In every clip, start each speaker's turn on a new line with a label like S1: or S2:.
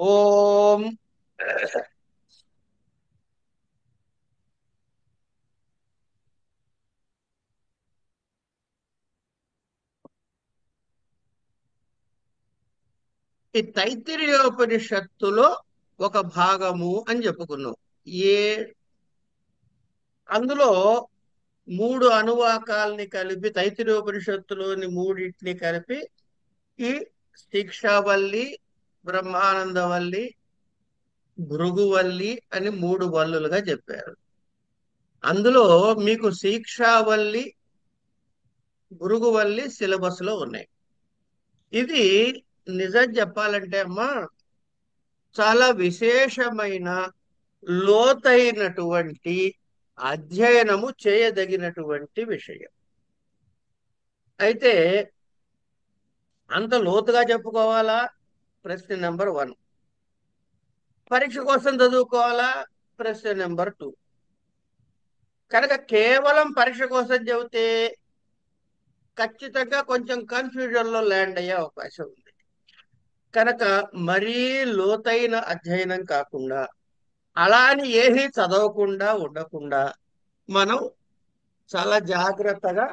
S1: ఓం ఈ తైత్తిరీయోపనిషత్తులో ఒక భాగము అని చెప్పుకున్నాం. ఏ అందులో మూడు అనువాకాల్ని కలిపి తైత్తిరీయోపనిషత్తులోని మూడింటిని కలిపి ఈ శిక్షావల్లి, బ్రహ్మానందవల్లి, భృగువల్లి అని మూడు వల్లులుగా చెప్పారు. అందులో మీకు శిక్షావల్లి, భృగువల్లి సిలబస్ లో ఉన్నాయి. ఇది నిజం చెప్పాలంటే అమ్మా చాలా విశేషమైన లోతైనటువంటి అధ్యయనము చేయదగినటువంటి విషయం. అయితే అంత లోతుగా చెప్పుకోవాలా? ప్రశ్న నెంబర్ 1. పరీక్ష కోసం చదువుకోవాలా? ప్రశ్న నెంబర్ 2. కనుక కేవలం పరీక్ష కోసం చెబితే ఖచ్చితంగా కొంచెం కన్ఫ్యూజన్ లో ల్యాండ్ అయ్యే అవకాశం ఉంది. కనుక మరీ లోతైన అధ్యయనం కాకుండా, అలా అని ఏమీ చదవకుండా ఉండకుండా మనం చాలా జాగ్రత్తగా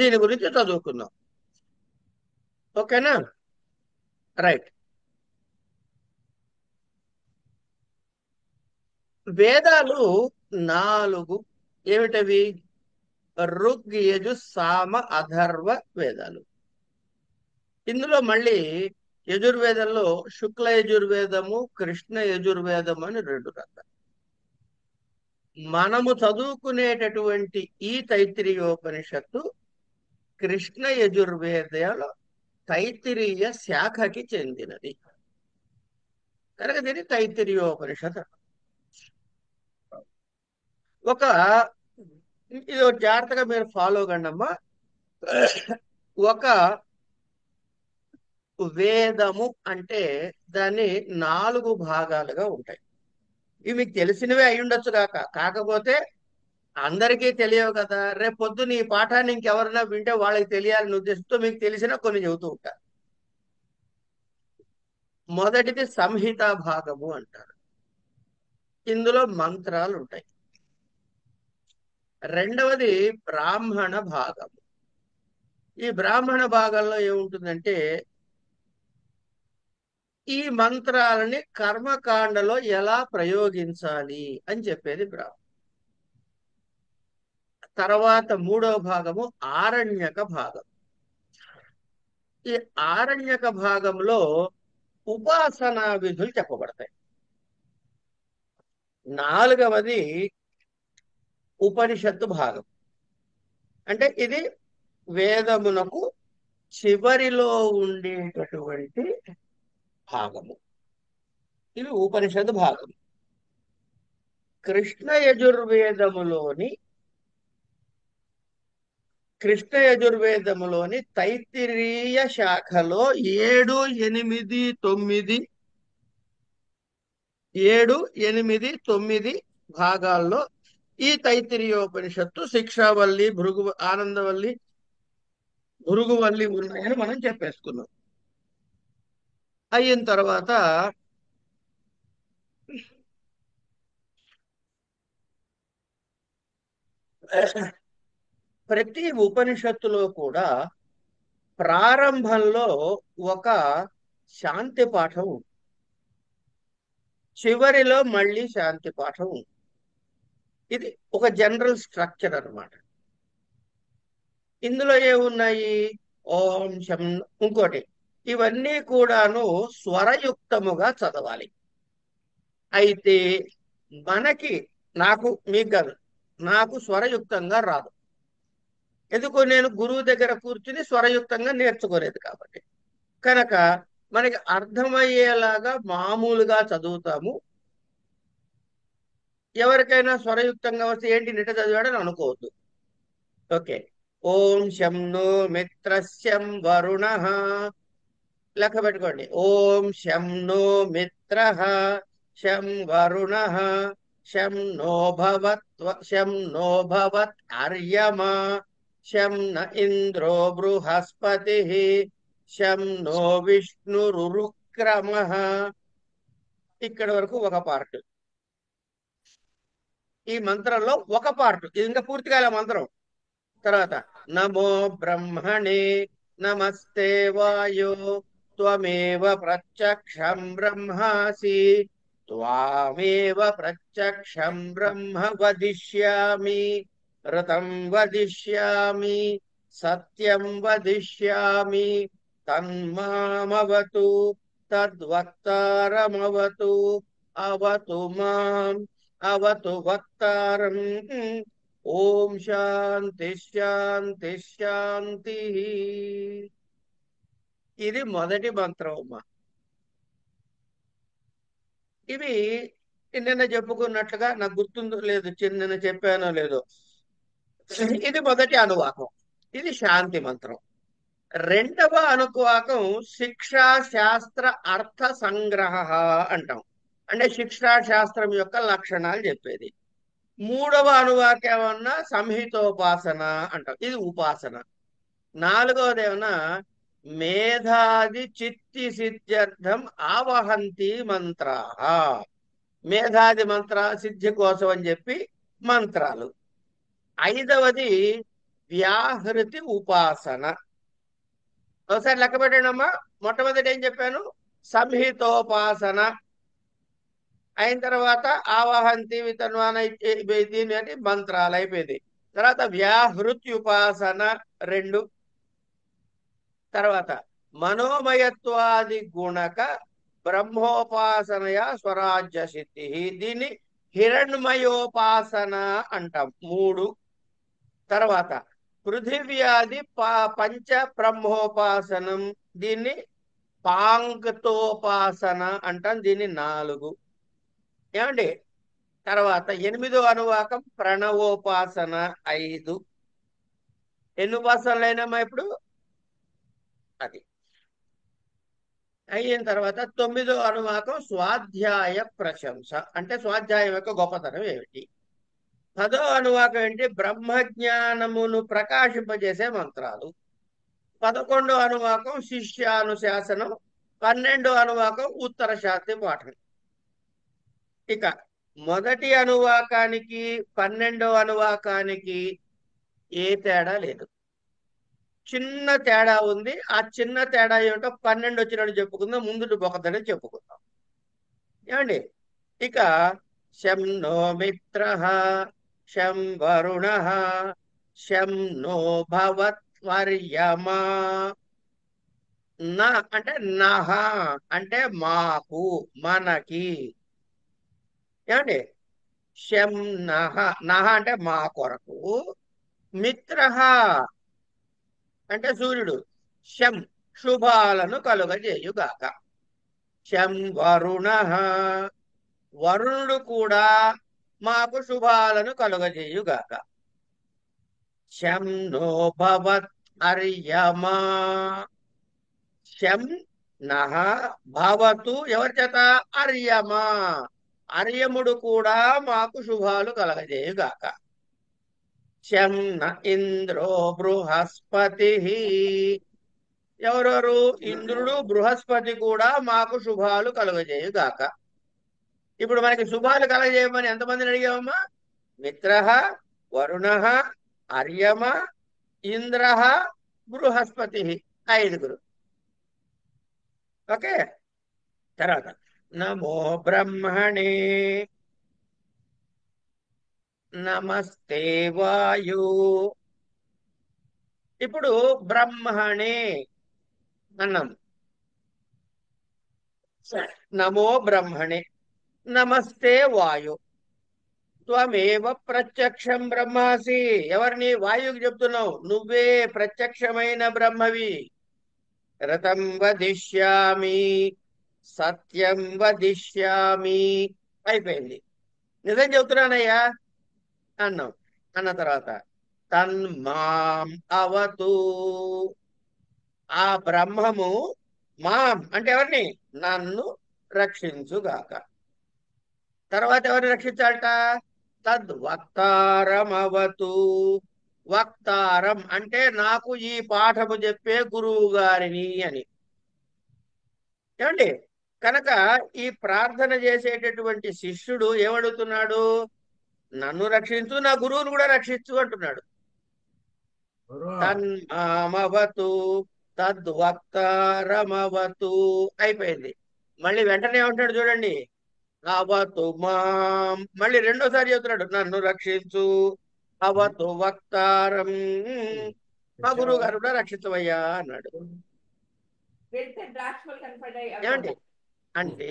S1: దీని గురించి చదువుకుందాం. ఓకేనా? రైట్. వేదాలు 4. ఏమిటవి? ఋగ్, యజు, సామ, అథర్వ వేదాలు. ఇందులో మళ్ళీ యజుర్వేదంలో శుక్ల యజుర్వేదము, కృష్ణ యజుర్వేదము అని 2 రకాలు. మనము చదువుకునేటటువంటి ఈ తైత్తిరీయోపనిషత్తు కృష్ణ యజుర్వేదాల తైత్తిరీయ శాఖకి చెందినది. కనుక దీన్ని తైత్తిరీయోపనిషత్ అంటారు. ఒక ఇది ఒక జాగ్రత్తగా మీరు ఫాలో కండమ్మా. ఒక వేదము అంటే దాన్ని 4 భాగాలుగా ఉంటాయి. ఇవి మీకు తెలిసినవే అయి ఉండొచ్చు కాకపోతే అందరికీ తెలియవు కదా. రేపు పొద్దున్న ఈ పాఠాన్ని ఇంకెవరైనా వింటే వాళ్ళకి తెలియాలని ఉద్దేశంతో మీకు తెలిసిన కొన్ని చెబుతూ ఉంటారు. మొదటిది సంహిత భాగము అంటారు. ఇందులో మంత్రాలు ఉంటాయి. రెండవది బ్రాహ్మణ భాగము. ఈ బ్రాహ్మణ భాగంలో ఏముంటుందంటే ఈ మంత్రాలని కర్మకాండలో ఎలా ప్రయోగించాలి అని చెప్పేది బ్రాహ్మణ. తర్వాత మూడవ భాగము ఆరణ్యక భాగం. ఈ ఆరణ్యక భాగంలో ఉపాసనా విధులు చెప్పబడతాయి. నాలుగవది ఉపనిషత్తు భాగం. అంటే ఇది వేదమునకు చివరిలో ఉండేటటువంటి భాగము. ఇవి ఉపనిషత్తు భాగం. కృష్ణ యజుర్వేదములోని తైత్తిరీయ శాఖలో 7, 8, 9 భాగాల్లో ఈ తైత్తిరీయోపనిషత్తు శిక్షావల్లి, ఆనందవల్లి, భృగువల్లి ఉన్నాయని మనం చెప్పేసుకున్నాం. అయిన తర్వాత ప్రతి ఉపనిషత్తులో కూడా ప్రారంభంలో ఒక శాంతి పాఠం ఉంది. చివరిలో మళ్ళీ శాంతి పాఠం ఉంది. ఇది ఒక జనరల్ స్ట్రక్చర్ అన్నమాట. ఇందులో ఏమున్నాయి? ఓం శం, ఇంకోటి, ఇవన్నీ కూడాను స్వరయుక్తముగా చదవాలి. అయితే మనకి, మీకు కాదు, నాకు స్వరయుక్తంగా రాదు. ఎందుకు? నేను గురువు దగ్గర కూర్చుని స్వరయుక్తంగా నేర్చుకోలేదు కాబట్టి. కనుక మనకి అర్థమయ్యేలాగా మామూలుగా చదువుతాము. ఎవరికైనా స్వరయుక్తంగా వస్తే ఏంటి నిట చదివాడని అనుకోవద్దు. ఓకే. ఓం శం నో మిత్రస్యం వరుణ, లెక్క పెట్టుకోండి. ఓం శం నో మిత్ర, శం వరుణ, శం నో భవత్ అర్యమా, శం న ఇంద్రో బృహస్పతి, శం నో విష్ణురుక్రమ. ఇక్కడ వరకు ఒక పార్ట్. ఈ మంత్రంలో ఒక పార్ట్, ఇది ఇంకా పూర్తిగా మంత్రం. తర్వాత నమో బ్రహ్మణే నమస్తే వాయో త్వమేవ ప్రత్యక్షం బ్రహ్మాసి త్వామేవ ప్రత్యక్షం బ్రహ్మ వదిష్యామి ఋతం వదిష్యామి సత్యం వదిష్యామి తన్మామవతు తద్వక్తారమవతు అవతు మాం అవతు వక్తారం. ఓం శాంతి శాంతి శాంతి. ఇది మొదటి మంత్రం అమ్మా. ఇవి నిన్న చెప్పుకున్నట్లుగా నాకు గుర్తుందో లేదు, నిన్న చెప్పానో లేదో, ఇది మొదటి అనువాకం. ఇది శాంతి మంత్రం. రెండవ అనువాకం శిక్షా శాస్త్ర అర్థ సంగ్రహ అంటాం. అంటే శిక్షా శాస్త్రం యొక్క లక్షణాలు చెప్పేది. మూడవ అనువాకం ఏమన్నా సంహితోపాసన అంటాం, ఇది ఉపాసన. నాలుగవది ఏమన్నా మేధాది చిత్తి సిద్ధ్యర్థం ఆవహంతి మంత్రా. మేధాది మంత్ర సిద్ధి కోసం అని చెప్పి మంత్రాలు. ఐదవది వ్యాహృతి ఉపాసన. ఒకసారి లెక్క పెట్టండమ్మా. మొట్టమొదటి ఏం చెప్పాను? సంహితోపాసన అయిన తర్వాత ఆవాహంతి వితన్వాన దీని అంటే మంత్రాలు అయిపోయింది. తర్వాత వ్యాహృత్యుపాసన 2. తర్వాత మనోమయత్వాది గుణక బ్రహ్మోపాసనయ స్వరాజ్య సిద్ధి, దీన్ని హిరణ్మయోపాసన అంటాం 3. తర్వాత పృథివ్యాది పంచ బ్రహ్మోపాసనం, దీన్ని పాంక్తోపాసన అంటాం, దీన్ని 4. ఏమండి? తర్వాత 8వ అనువాకం ప్రణవోపాసన 5. ఎన్ని ఉపాసనలైనమ్మా ఇప్పుడు? అది అయిన తర్వాత 9వ అనువాకం స్వాధ్యాయ ప్రశంస, అంటే స్వాధ్యాయం యొక్క గొప్పతనం ఏమిటి. 10వ అనువాకం ఏంటి? బ్రహ్మజ్ఞానమును ప్రకాశింపజేసే మంత్రాలు. 11వ అనువాకం శిష్యానుశాసనం. 12వ అనువాకం ఉత్తర శాస్త్రి పాఠం. ఇక మొదటి అనువాకానికి 12వ అనువాకానికి ఏ తేడా లేదు, చిన్న తేడా ఉంది. ఆ చిన్న తేడా ఏమిటో 12 వచ్చినట్టు చెప్పుకుందాం, ముందు ఒకతనే చెప్పుకుందాం. ఏమండి? ఇక శం నో మిత్ర శం వరుణ శం నో భవత్వర్యమా. నా అంటే నహ అంటే మాకు, మనకి. ఏమండి? శం నహ, నహ అంటే మా కొరకు. మిత్ర అంటే సూర్యుడు. శం శుభాలను కలుగజేయుగాక. శం వరుణ, వరుణుడు కూడా మాకు శుభాలను కలుగజేయుగాక. శం నో భవత్ అర్యమా. శం నహ భవతు ఎవరి చేత? అర్యమా, అర్యముడు కూడా మాకు శుభాలు కలగజేయుగాక. శం న ఇంద్రో బృహస్పతి, ఎవరెవరు? ఇంద్రుడు బృహస్పతి కూడా మాకు శుభాలు కలుగజేయుగాక. ఇప్పుడు మనకి శుభాలు కలగజేయమని ఎంతమందిని అడిగామమ్మా? మిత్ర, వరుణ, అర్యమ, ఇంద్ర, బృహస్పతి, 5. ఓకే. తర్వాత నమో బ్రహ్మణే నమస్తే వాయు. ఇప్పుడు బ్రహ్మణే అన్నాం. నమో బ్రహ్మణే నమస్తే వాయు త్వమేవ ప్రత్యక్షం బ్రహ్మాసి. ఎవరిని? వాయువుకి చెప్తున్నావు, నువ్వే ప్రత్యక్షమైన బ్రహ్మవి. రతం వదిష్యామి సత్యం వదిష్యామి, అయిపోయింది. నిజం చెబుతున్నానయ్యా అన్నాం. అన్న తర్వాత తన్మాం అవతు, ఆ బ్రహ్మము మాం అంటే ఎవరిని? నన్ను రక్షించుగాక. తర్వాత ఎవరిని రక్షించాలట? తద్వక్తారమవతు, వక్తారం అంటే నాకు ఈ పాఠము చెప్పే గురువు గారిని అని. ఏమండి? కనుక ఈ ప్రార్థన చేసేటటువంటి శిష్యుడు ఏమడుగుతున్నాడు? నన్ను రక్షించు, నా గురువును కూడా రక్షించు అంటున్నాడు. తన్మామవతు తద్వక్తారమవతు అయిపోయింది. మళ్ళీ వెంటనే ఏమంటాడు చూడండి, అవతు మాం, మళ్ళీ రెండోసారి చెబుతున్నాడు నన్ను రక్షించు, అవతు వక్తారం, మా గురువు గారు కూడా రక్షించవయ్యా అన్నాడు. ఏమండి? అంటే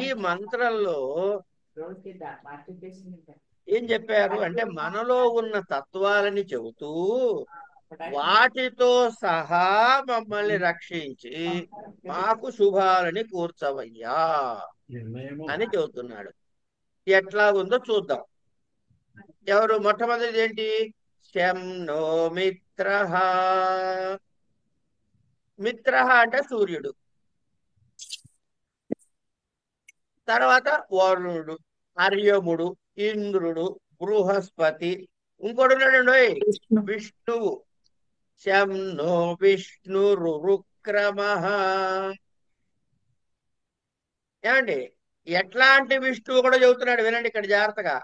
S1: ఈ మంత్రంలో ఏం చెప్పారు అంటే మనలో ఉన్న తత్వాలని చెబుతూ వాటితో సహా మమ్మల్ని రక్షించి మాకు శుభాలని కూర్చవయ్యా అని చెబుతున్నాడు. ఎట్లా ఉందో చూద్దాం. ఎవరు మొట్టమొదటిది ఏంటి? శం నో మిత్ర. మిత్ర అంటే సూర్యుడు, తర్వాత వరుణుడు, అర్యముడు, ఇంద్రుడు, బృహస్పతి, ఇంకోటి ఉన్నాడు
S2: విష్ణు
S1: విష్ణువు. శం నో విష్ణురుక్రమ. ఏమండి? ఎట్లాంటి విష్ణువు కూడా చెబుతున్నాడు, వినండి ఇక్కడ జాగ్రత్తగా.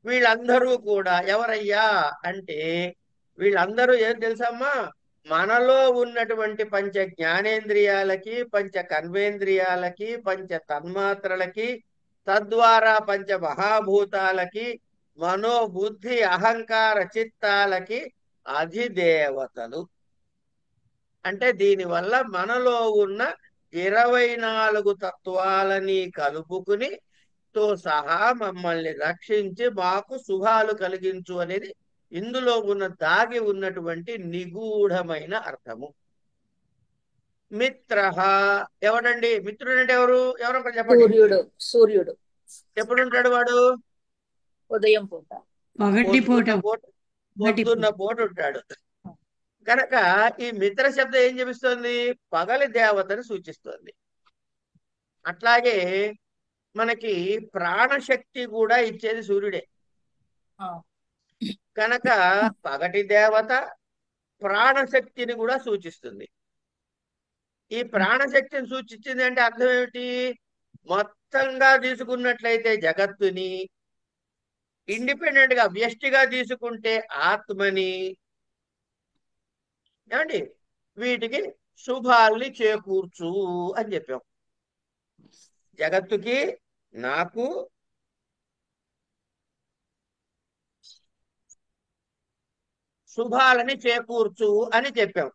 S1: వీళ్ళందరూ కూడా ఎవరయ్యా అంటే, వీళ్ళందరూ ఏం తెలుసమ్మా, మనలో ఉన్నటువంటి పంచ జ్ఞానేంద్రియాలకి, పంచ కర్మేంద్రియాలకి, పంచ తన్మాత్రలకి, తద్వారా పంచ మహాభూతాలకి, మనోబుద్ధి అహంకార చిత్తాలకి అధిదేవతలు. అంటే దీనివల్ల మనలో ఉన్న 24 తత్వాలని కలుపుకుని తో సహా మమ్మల్ని రక్షించి మాకు శుభాలు కలిగించు అనేది ఇందులో ఉన్న దాగి ఉన్నటువంటి నిగూఢమైన అర్థము. మిత్ర. ఎవడండి మిత్రుడు? అంటే ఎవరు? ఎవరు ఒకరు చెప్పండి.
S2: సూర్యుడు. సూర్యుడు
S1: ఎప్పుడుంటాడు వాడు?
S2: ఉదయం పూట.
S1: పొద్దున్న పూట ఉంటాడు. కనుక ఈ మిత్ర శబ్దం ఏం చూపిస్తోంది? పగలి దేవతని సూచిస్తోంది. అట్లాగే మనకి ప్రాణశక్తి కూడా ఇచ్చేది సూర్యుడే. కనుక పగటి దేవత ప్రాణశక్తిని కూడా సూచిస్తుంది. ఈ ప్రాణశక్తిని సూచించింది అంటే అర్థం ఏమిటి? మొత్తంగా తీసుకున్నట్లయితే జగత్తుని, ఇండిపెండెంట్ గా వ్యష్టిగా తీసుకుంటే ఆత్మని, ఏమండి, వీటికి శుభాల్ని చేకూర్చు అని చెప్పాం. జగత్తుకి, నాకు, శుభాలని చేకూర్చు అని చెప్పాం.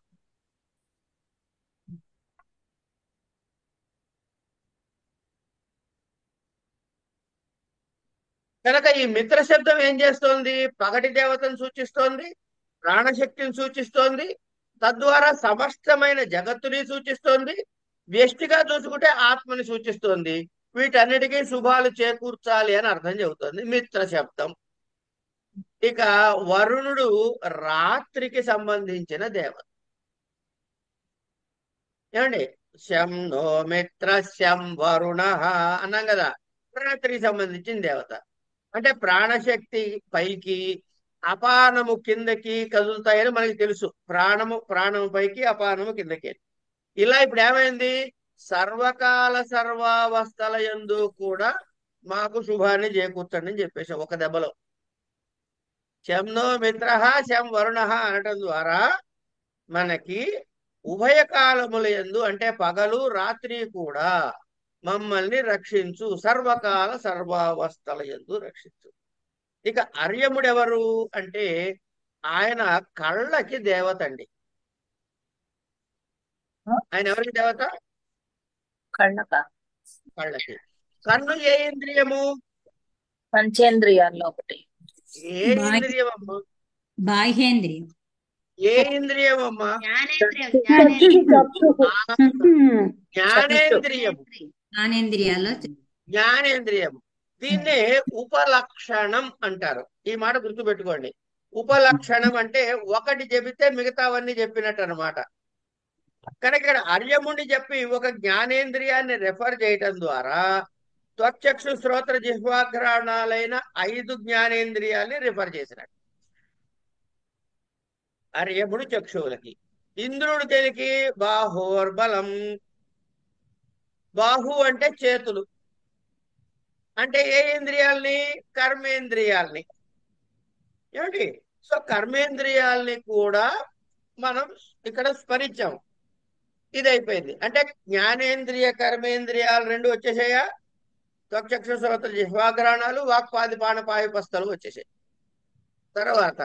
S1: కనుక ఈ మిత్ర శబ్దం ఏం చేస్తోంది? పగటి దేవతను సూచిస్తోంది, ప్రాణశక్తిని సూచిస్తోంది, తద్వారా సమస్తమైన జగత్తుని సూచిస్తోంది, వ్యష్టిగా చూసుకుంటే ఆత్మని సూచిస్తోంది. వీటన్నిటికీ శుభాలు చేకూర్చాలి అని అర్థం చెబుతోంది మిత్ర శబ్దం. ఇక వరుణుడు రాత్రికి సంబంధించిన దేవత. ఏమండి? శం నో మిత్ర శం వరుణ అన్నాం కదా, రాత్రికి సంబంధించిన దేవత. అంటే ప్రాణశక్తి పైకి, అపానము కిందకి కదులుతాయని మనకి తెలుసు. ప్రాణము పైకి, అపానము కిందకి. ఇలా ఇప్పుడు ఏమైంది? సర్వకాల సర్వావస్థల యందు కూడా మాకు శుభాన్ని చేకూర్చండి అని చెప్పేసి ఒక దెబ్బలో. శంనో మిత్ర శం వరుణ అనటం ద్వారా మనకి ఉభయకాలముల యందు అంటే పగలు రాత్రి కూడా మమ్మల్ని రక్షించు, సర్వకాల సర్వావస్థల యందు రక్షించు. ఇక అర్యముడెవరు అంటే ఆయన కళ్ళకి దేవత అండి. ఆయన ఎవరికి దేవత? కళ్ళకి. కన్ను ఏ ఇంద్రియము?
S2: పంచేంద్రియాల్లో ఒకటి.
S1: ఏ ఇంద్రియం అమ్మా?
S3: బాహ్యేంద్రియం.
S1: ఏ ఇంద్రియం అమ్మా?
S3: జ్ఞానేంద్రియాల్లో
S1: జ్ఞానేంద్రియం. దీన్నే ఉపలక్షణం అంటారు. ఈ మాట గుర్తుపెట్టుకోండి. ఉపలక్షణం అంటే ఒకటి చెబితే మిగతావన్నీ చెప్పినట్టు అనమాట. కనుక ఇక్కడ అర్యముని చెప్పి ఒక జ్ఞానేంద్రియాన్ని రెఫర్ చేయటం ద్వారా త్వచక్షు శ్రోత్ర జిహ్వాఘ్రాణాలైన 5 జ్ఞానేంద్రియాల్ని రిఫర్ చేసినట్టు. అర్యముడు చక్షువులకి. ఇంద్రుడు దేనికి? బాహోర్బలం. బాహు అంటే చేతులు, అంటే ఏ ఇంద్రియాల్ని? కర్మేంద్రియాల్ని. ఏమిటి? సో కర్మేంద్రియాల్ని కూడా మనం ఇక్కడ స్మరించాం. ఇది అయిపోయింది. అంటే జ్ఞానేంద్రియ కర్మేంద్రియాలు రెండు వచ్చేసాయా? త్వక్చక్షు శ్రోత్ర జిహ్వాఘ్రాణాలు వాక్పాది పాణపాయుపస్థలు వచ్చేసాయి. తర్వాత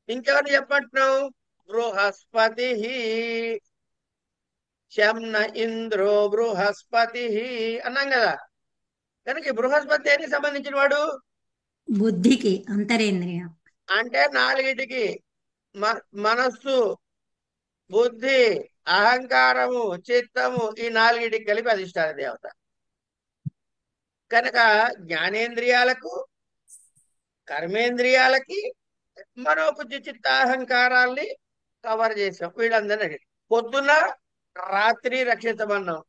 S1: ఇంకెవరిని చెప్పంటున్నావు? బృహస్పతి శంన ఇంద్రో బృహస్పతి అన్నాం కదా. కనుక ఈ బృహస్పతి దేనికి సంబంధించిన వాడు?
S3: బుద్ధికి అంతరేంద్రియం.
S1: అంటే నాలుగిటికి మనస్సు, బుద్ధి, అహంకారము, చిత్తము, ఈ నాలుగిటికి కలిపి అధిష్టాన దేవత. కనుక జ్ఞానేంద్రియాలకు, కర్మేంద్రియాలకి, మనోబుద్ధి చిత్తాహంకారాల్ని కవర్ చేసాం. వీళ్ళందరినీ పొద్దున్న రాత్రి రక్షితమన్నాం.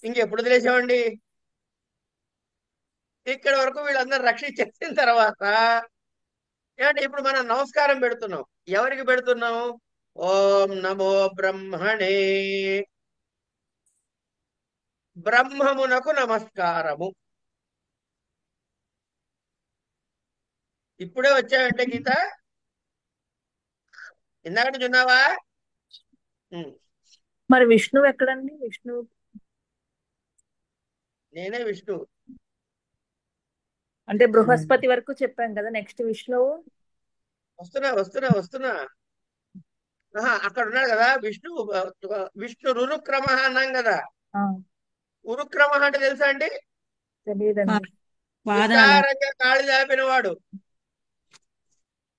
S1: ఇంకెప్పుడు వదిలేసామండి? ఇక్కడ వరకు వీళ్ళందరూ రక్షించేసిన తర్వాత ఏమంటే ఇప్పుడు మనం నమస్కారం పెడుతున్నాం. ఎవరికి పెడుతున్నాం? ఓం నమో బ్రహ్మణే, బ్రహ్మమునకు నమస్కారము. ఇప్పుడే వచ్చావంటే గీత, ఇందాక చున్నావా?
S2: మరి విష్ణువు ఎక్కడండి? విష్ణువు
S1: నేనే విష్ణు.
S2: అంటే బృహస్పతి వరకు చెప్పాం కదా, నెక్స్ట్ విష్ణువు.
S1: వస్తున్నా వస్తున్నా వస్తున్నా. అక్కడ ఉన్నాడు కదా విష్ణు. విష్ణు రురుక్రమ అన్నాం కదా. ఉరుక్రమ అంటే తెలుసా అండి?
S2: తెలియదండి.
S3: పాదాల
S1: విస్తారంగా కాళ్ళు దాపిన వాడు,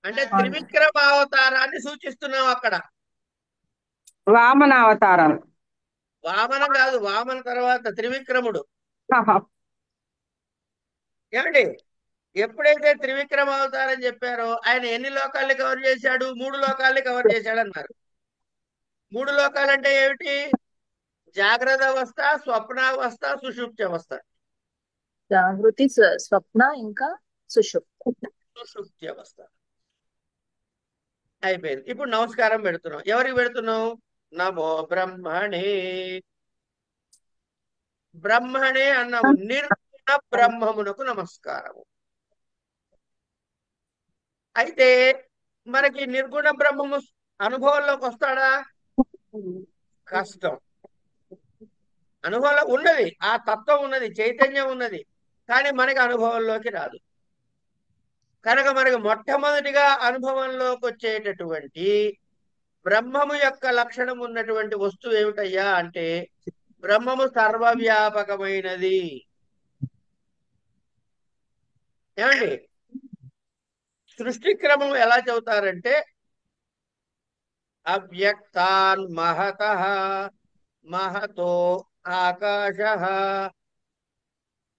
S1: అంటే త్రివిక్రమ అవతారాన్ని సూచిస్తున్నాం అక్కడ.
S4: వామన అవతారం.
S1: వామన కాదు, వామన తర్వాత త్రివిక్రముడు. ఏమండి? ఎప్పుడైతే త్రివిక్రమ అవతారం చెప్పారో ఆయన ఎన్ని లోకాల్ని కవర్ చేశాడు? 3 లోకాల్ని కవర్ చేశాడు అన్నారు. 3 లోకాలంటే ఏమిటి? జాగ్రత్త అవస్థ, స్వప్నావస్థ, సుషుప్తి అవస్థ.
S2: జాగృతి, స్వప్న, ఇంకా సుషుప్తి.
S1: సుషుప్తి అవస్థ అయిపోయింది. ఇప్పుడు నమస్కారం పెడుతున్నాం. ఎవరికి పెడుతున్నాం? నమో బ్రహ్మణే. బ్రహ్మణే అన్నాము. నిర్గుణ బ్రహ్మమునకు నమస్కారము. అయితే మనకి నిర్గుణ బ్రహ్మము అనుభవంలోకి వస్తాడా? కష్టం. అనుభవంలో ఉన్నది, ఆ తత్వం ఉన్నది, చైతన్యం ఉన్నది, కానీ మనకి అనుభవంలోకి రాదు. కనుక మనకి మొట్టమొదటిగా అనుభవంలోకి వచ్చేటటువంటి బ్రహ్మము యొక్క లక్షణం ఉన్నటువంటి వస్తువు ఏమిటయ్యా అంటే బ్రహ్మము సర్వవ్యాపకమైనది. ఏమండి? సృష్టి క్రమం ఎలా చెబుతారంటే అవ్యక్తాన్ మహతః మహతో ఆకాశ.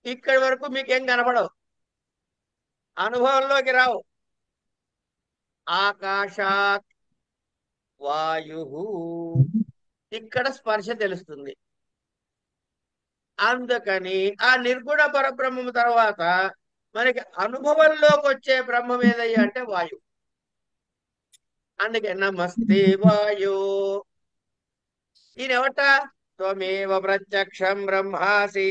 S1: ఇక్కడి వరకు మీకేం కనపడవు, అనుభవంలోకి రావు. ఆకాశాత్ వాయు, ఇక్కడ స్పర్శ తెలుస్తుంది. అందుకని ఆ నిర్గుణ పరబ్రహ్మము తర్వాత మనకి అనుభవంలోకి వచ్చే బ్రహ్మం ఏదయ్యా అంటే వాయువు. అందుకే నమస్తే వాయు. ఈయన ఎవట? త్వమేవ ప్రత్యక్షం బ్రహ్మాసి.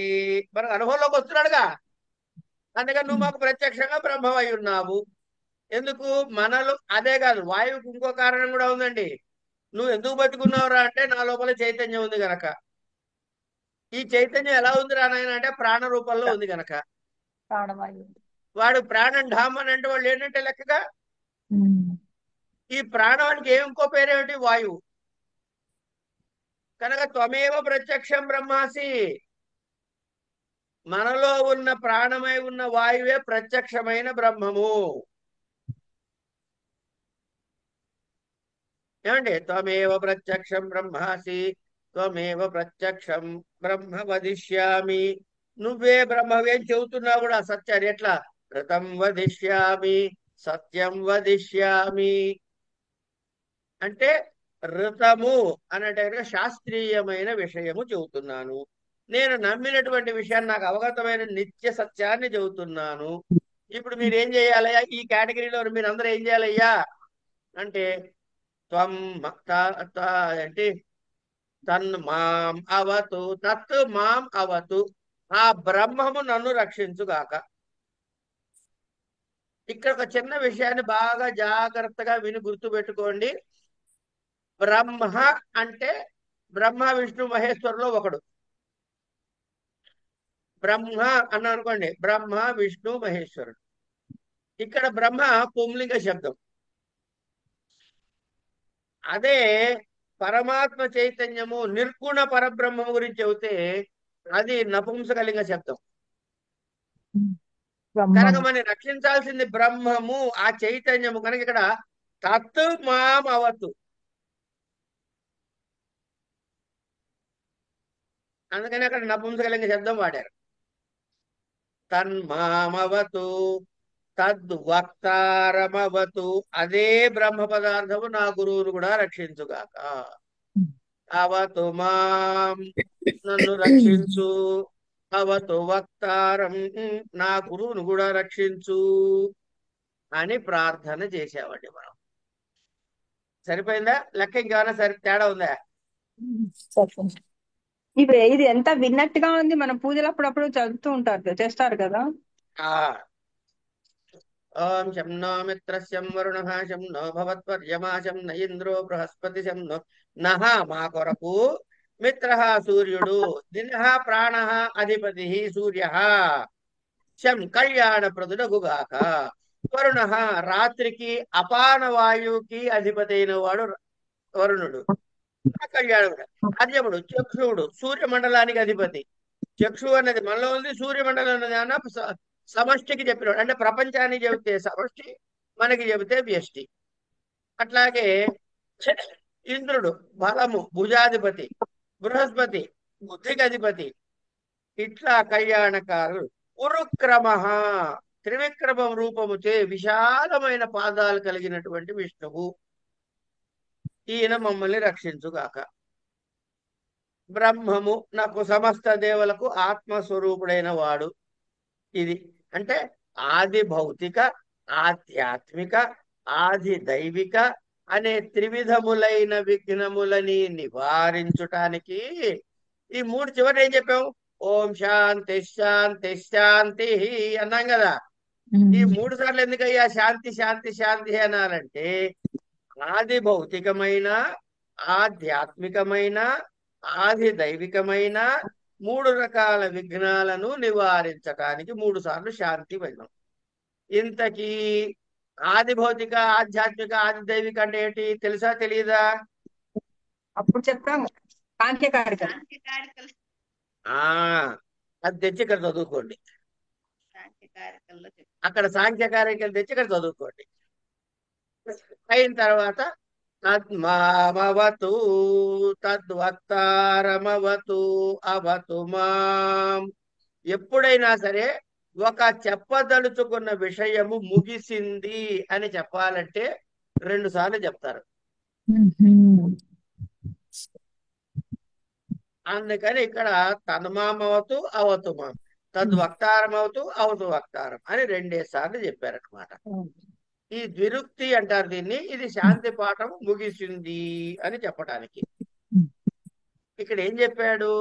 S1: మనకు అనుభవంలోకి వస్తున్నాడుగా, అందుకని నువ్వు మాకు ప్రత్యక్షంగా బ్రహ్మమై ఉన్నావు. ఎందుకు? మనలో అదే కాదు, వాయువుకి ఇంకో కారణం కూడా ఉందండి. నువ్వు ఎందుకు బతుకున్నావురా అంటే నా లోపల చైతన్యం ఉంది గనక. ఈ చైతన్యం ఎలా ఉంది రా నాయన అంటే ప్రాణ రూపంలో ఉంది గనక.
S2: ప్రాణవాయువు.
S1: వాడు ప్రాణం ఢామ్ అని అంటే వాళ్ళు ఏంటంటే లెక్కగా ఈ ప్రాణానికి ఇంకో పేరేమిటి? వాయువు. కనుక త్వమేవ ప్రత్యక్షం బ్రహ్మాసి, మనలో ఉన్న ప్రాణమై ఉన్న వాయువే ప్రత్యక్షమైన బ్రహ్మము. ఏమండి? త్వమేవ ప్రత్యక్షం బ్రహ్మాసి త్వమేవ ప్రత్యక్షం బ్రహ్మ వదిష్యామి. నువ్వే బ్రహ్మవేం చెబుతున్నావు కూడా సత్యాన్ని. ఎట్లా? ఋతం వదిష్యామి, సత్యం వదిష్యామి. అంటే ఋతము అన్నట్టుగా శాస్త్రీయమైన విషయము చెబుతున్నాను. నేను నమ్మినటువంటి విషయాన్ని, నాకు అవగతమైన నిత్య సత్యాన్ని చెబుతున్నాను. ఇప్పుడు మీరు ఏం చేయాలయ్యా? ఈ కేటగిరీలో మీరు అందరూ ఏం చేయాలయ్యా? అంటే త్వం ఏంటి తన్ మాం అవతు తత్ మాం అవతు, ఆ బ్రహ్మము నన్ను రక్షించుగాక. ఇక్కడ ఒక చిన్న విషయాన్ని బాగా జాగ్రత్తగా విని గుర్తుపెట్టుకోండి. బ్రహ్మ అంటే బ్రహ్మ విష్ణు మహేశ్వరులో ఒకడు. బ్రహ్మ అన్నా అనుకోండి, బ్రహ్మ విష్ణు మహేశ్వరుడు. ఇక్కడ బ్రహ్మ పుంలింగ శబ్దం. అదే పరమాత్మ చైతన్యము నిర్గుణ పరబ్రహ్మము గురించి చెబితే అది నపుంసకలింగ శబ్దం. కనుక
S2: బ్రహ్మము.
S1: మనం రక్షించాల్సింది బ్రహ్మము, ఆ చైతన్యము. కనుక ఇక్కడ తత్ మాం అవతు, అందుకని అక్కడ నపుంసకలింగ శబ్దం వాడారు. తన్మామవతు తద్వక్తారమవతు, అదే బ్రహ్మ పదార్థము నా గురువును కూడా రక్షించుగాక. అవతు మాం, నన్ను రక్షించు. అవతు వక్తారం, నా గురువును కూడా రక్షించు అని ప్రార్థన చేసామండి మనం. సరిపోయిందా? లెక్క ఇంకేమైనా తేడా ఉందా?
S2: చెప్పండి.
S4: ఇది ఎంత విన్నట్టుగా ఉంది. మన పూజలు అప్పుడప్పుడు చదువుతూ ఉంటారు, చేస్తారు కదా.
S1: ఆ ఓం శం నో మిత్రస్యం వరుణః శం నో భవత్వర్యమా శం న ఇంద్రో బృహస్పతి శం నో నః, మా కొరకు మిత్రః సూర్యుడు, దినః ప్రాణః అధిపతి సూర్యః, శం కళ్యాణప్రదుడగుగాక. వరుణః రాత్రికి అపాన వాయువుకి అధిపతి అయిన వాడు వరుణుడు, ఆ కళ్యాణుడు. అర్యముడు చక్షువుడు సూర్యమండలానికి అధిపతి. చక్షు అన్నది మనలో ఉంది, సూర్యమండలం అన్నది అన్న సమష్టికి చెప్పినాడు. అంటే ప్రపంచానికి చెబితే సమష్టి, మనకి చెబితే వ్యష్టి. అట్లాగే ఇంద్రుడు బలము భుజాధిపతి, బృహస్పతి బుద్ధికి అధిపతి. ఇట్లా కళ్యాణకారుడు. ఉరుక్రమ త్రివిక్రమం రూపముచే విశాలమైన పాదాలు కలిగినటువంటి విష్ణువు, ఈయన మమ్మల్ని రక్షించుగాక. బ్రహ్మము నాకు సమస్త దేవులకు ఆత్మస్వరూపుడైన వాడు. ఇది అంటే ఆది భౌతిక, ఆధ్యాత్మిక, ఆది దైవిక అనే త్రివిధములైన విఘ్నములని నివారించుటానికి ఈ మూడు చివరి ఏం చెప్పాం? ఓం శాంతి శాంతి శాంతి అన్నాం కదా. ఈ 3 సార్లు ఎందుకయ్యా శాంతి శాంతి శాంతి అనాలంటే ఆది భౌతికమైన, ఆధ్యాత్మికమైన, ఆది దైవికమైన 3 రకాల విఘ్నాలను నివారించటానికి 3 సార్లు శాంతి వైద్యం. ఇంతకీ ఆది భౌతిక, ఆధ్యాత్మిక, ఆది దైవిక అంటే ఏంటి తెలుసా తెలియదా?
S4: అప్పుడు చెప్తాము సాంఖ్యకారికలు.
S1: ఆ అది తెచ్చి ఇక్కడ చదువుకోండి. అక్కడ సాంఖ్యకారికలు తెచ్చి ఇక్కడ చదువుకోండి. అయిన తర్వాత తద్మామవతు తద్వక్తారమవతు అవతు మాం. ఎప్పుడైనా సరే ఒక చెప్పదలుచుకున్న విషయము ముగిసింది అని చెప్పాలంటే 2 సార్లు చెప్తారు. అందుకని ఇక్కడ తన్మామవతు అవతు మాం, తద్వక్తారమవతు అవతు వక్తారం అని 2 సార్లు చెప్పారనమాట. ఈ ద్విరుక్తి అంటారు దీన్ని. ఇది శాంతి పాఠం ముగిసింది అని చెప్పడానికి. ఇక్కడ ఏం చెప్పాడు?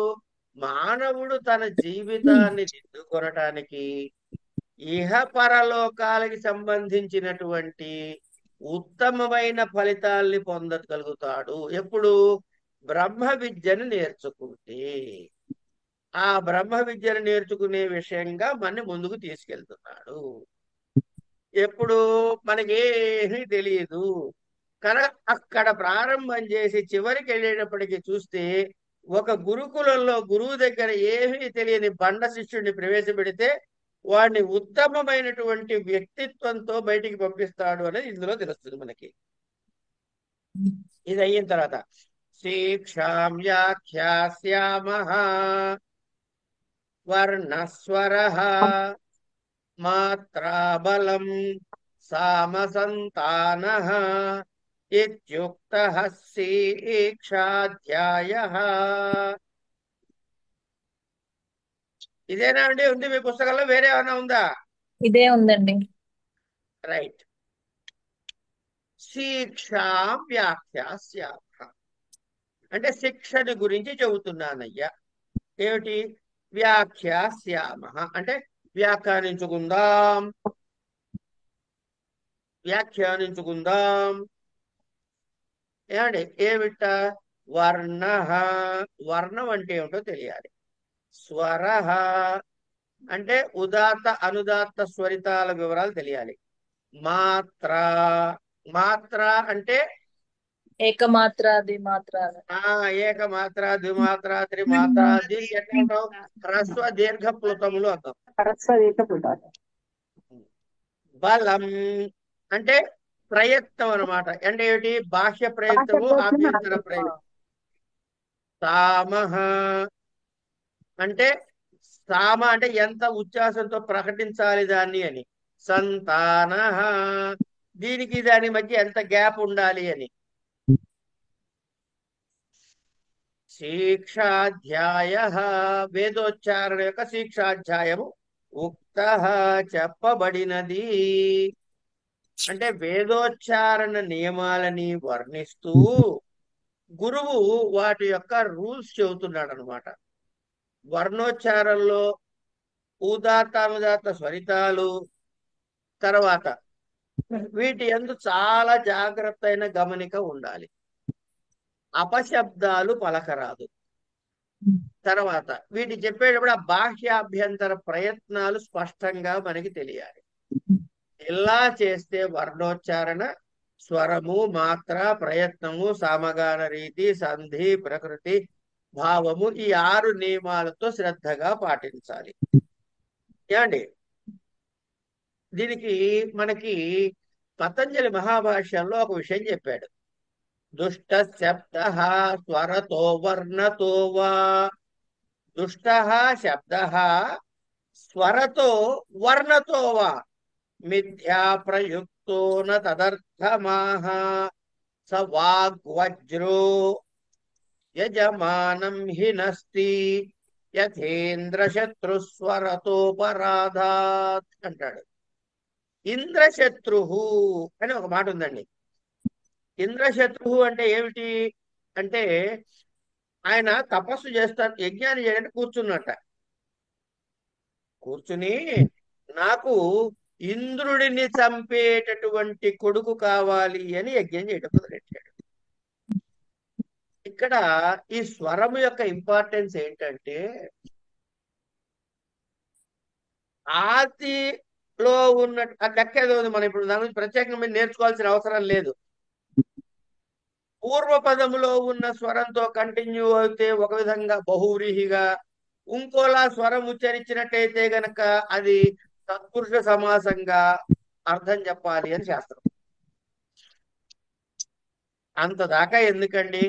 S1: మానవుడు తన జీవితాన్ని దిద్దుకొనటానికి ఇహ పరలోకాలకి సంబంధించినటువంటి ఉత్తమమైన ఫలితాల్ని పొందగలుగుతాడు ఎప్పుడు? బ్రహ్మ విద్యను నేర్చుకుంటే. ఆ బ్రహ్మ విద్యను నేర్చుకునే విషయంగా మన ముందుకు తీసుకెళ్తున్నాడు. ఎప్పుడు మనకేమీ తెలియదు కనుక అక్కడ ప్రారంభం చేసి చివరికి వెళ్ళేటప్పటికి చూస్తే ఒక గురుకులంలో గురువు దగ్గర ఏమీ తెలియని బండ శిష్యుడిని ప్రవేశపెడితే వాడిని ఉత్తమమైనటువంటి వ్యక్తిత్వంతో బయటికి పంపిస్తాడు అనేది ఇందులో తెలుస్తుంది మనకి. ఇది అయిన తర్వాత శిక్షాం వ్యాఖ్యాస్యామః వర్ణస్వరః మాత్రాబలం సామసంతానః ఇత్యుక్తః శిక్షాధ్యాయః. ఇదేనా అండి ఉంది మీ పుస్తకంలో? వేరే ఏమైనా ఉందా?
S2: ఇదే ఉందండి.
S1: రైట్. శిక్షాం వ్యాఖ్యాస్యామ. అంటే శిక్షని గురించి చెబుతున్నానయ్యా. ఏమిటి? వ్యాఖ్యాస్యామ అంటే వ్యాఖ్యానించుకుందాం, వ్యాఖ్యానించుకుందాం. ఏమండి? ఏమిట? వర్ణ. వర్ణం అంటే ఏమిటో తెలియాలి. స్వర అంటే ఉదాత్త అనుదాత్త స్వరితాల వివరాలు తెలియాలి. మాత్ర. మాత్ర అంటే
S2: ఏకమాత్ర ద్విమాత్ర
S1: ఏకమాత్ర, ద్విమాత్ర, త్రిమాత్ర. దీనికి ఎట్లా అంటాం? హ్రస్వ దీర్ఘ ప్లుతములు అంటాం.
S4: పరస్పరీకృతాలు.
S1: బలం అంటే ప్రయత్నం అన్నమాట. అంటే ఏమిటి? బాహ్య ప్రయత్నము, ఆభ్యంతర ప్రయత్నం. సామః అంటే సామ అంటే ఎంత ఉచ్ఛ్వాసంతో ప్రకటించాలి దాన్ని అని. సంతాన దీనికి దాని మధ్య ఎంత గ్యాప్ ఉండాలి అని. శిక్షాధ్యాయ వేదోచ్చారణ యొక్క శిక్షాధ్యాయము. ఉక్త చెప్పబడినది అంటే వేదోచ్చారణ నియమాలని వర్ణిస్తూ గురువు వాటి యొక్క రూల్స్ చెబుతున్నాడు అనమాట. వర్ణోచ్చారంలో ఉదాత్త అనుదాత్త స్వరితాలు, తర్వాత వీటి యందు చాలా జాగ్రత్త అయిన గమనిక ఉండాలి. అపశబ్దాలు పలకరాదు. తర్వాత వీటి చెప్పేటప్పుడు ఆ బాహ్యాభ్యంతర ప్రయత్నాలు స్పష్టంగా మనకి తెలియాలి. ఇలా చేస్తే వర్ణోచ్చారణ, స్వరము, మాత్ర, ప్రయత్నము, సామగాన రీతి, సంధి, ప్రకృతి, భావము ఈ 6 నియమాలతో శ్రద్ధగా పాటించాలి. ఏమండి? దీనికి మనకి పతంజలి మహాభాష్యంలో ఒక విషయం చెప్పాడు. దుష్ట శబ్ద స్వరతో వర్ణతో వా. దుష్ట శబ్ద స్వరతో వర్ణతో వా మిథ్యా ప్రయుక్తో న తదర్థమాహ స వాగ్వజ్రో యజమానం హి నస్తి యథేంద్రశత్రుస్వరతోపరాధాత్ అంటాడు. ఇంద్రశత్రు అని ఒక మాట ఉందండి. ఇంద్రశత్రు అంటే ఏమిటి అంటే ఆయన తపస్సు చేస్తాడు, యజ్ఞాన్ని చేయడానికి కూర్చున్నట్ట. కూర్చుని నాకు ఇంద్రుడిని చంపేటటువంటి కొడుకు కావాలి అని యజ్ఞం చేయడం మొదలెట్టాడు. ఇక్కడ ఈ స్వరము యొక్క ఇంపార్టెన్స్ ఏంటంటే ఆదిలో ఉన్న లెక్క ఏదో ఉంది. మనం ఇప్పుడు దాని గురించి ప్రత్యేకంగా మీరు నేర్చుకోవాల్సిన అవసరం లేదు. పూర్వపదములో ఉన్న స్వరంతో కంటిన్యూ అయితే ఒక విధంగా బహువ్రీహిగా, ఇంకోలా స్వరం ఉచ్చరించినట్టయితే గనక అది తత్పురుష సమాసంగా అర్థం చెప్పాలి అని శాస్త్రం. అంత దాకా ఎందుకండి?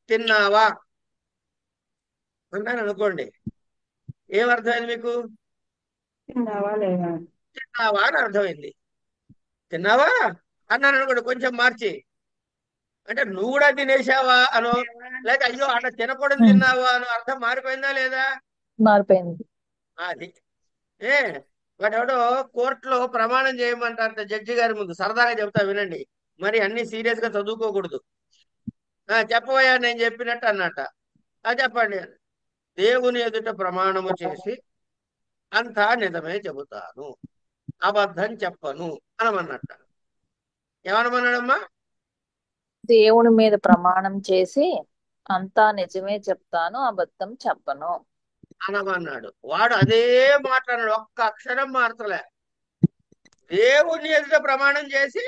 S1: తిన్నావా అన్నాను అనుకోండి, ఏమర్థమైంది మీకు?
S4: తిన్నావా లేదా?
S1: తిన్నావా అని అర్థమైంది. తిన్నావా అన్నాను అనుకోండి కొంచెం మార్చి, అంటే నువ్వు కూడా తినేసావా అనో, లేక అయ్యో అట్లా తినకూడదు తిన్నావా అనో అర్థం మారిపోయిందా లేదా?
S2: మారిపోయింది.
S1: అది ఏ వాడెవడో కోర్టులో ప్రమాణం చేయమంటారు జడ్జి గారి ముందు. సరదాగా చెబుతా వినండి, మరి అన్ని సీరియస్ గా చదువుకోకూడదు. చెప్పబోయా నేను చెప్పినట్టు అన్నట్ట. చెప్పండి. దేవుని ఎదుట ప్రమాణము చేసి అంతా నిజమే చెబుతాను, అబద్ధం చెప్పను అనమన్నట్ట. ఏమనమన్నాడమ్మా?
S2: దేవుని మీద ప్రమాణం చేసి అంతా నిజమే చెప్తాను, అబద్ధం చెప్పను
S1: అనమన్నాడు. వాడు అదే మాట్లాడాడు, ఒక్క అక్షరం మార్చలే. దేవుని ఎదుట ప్రమాణం చేసి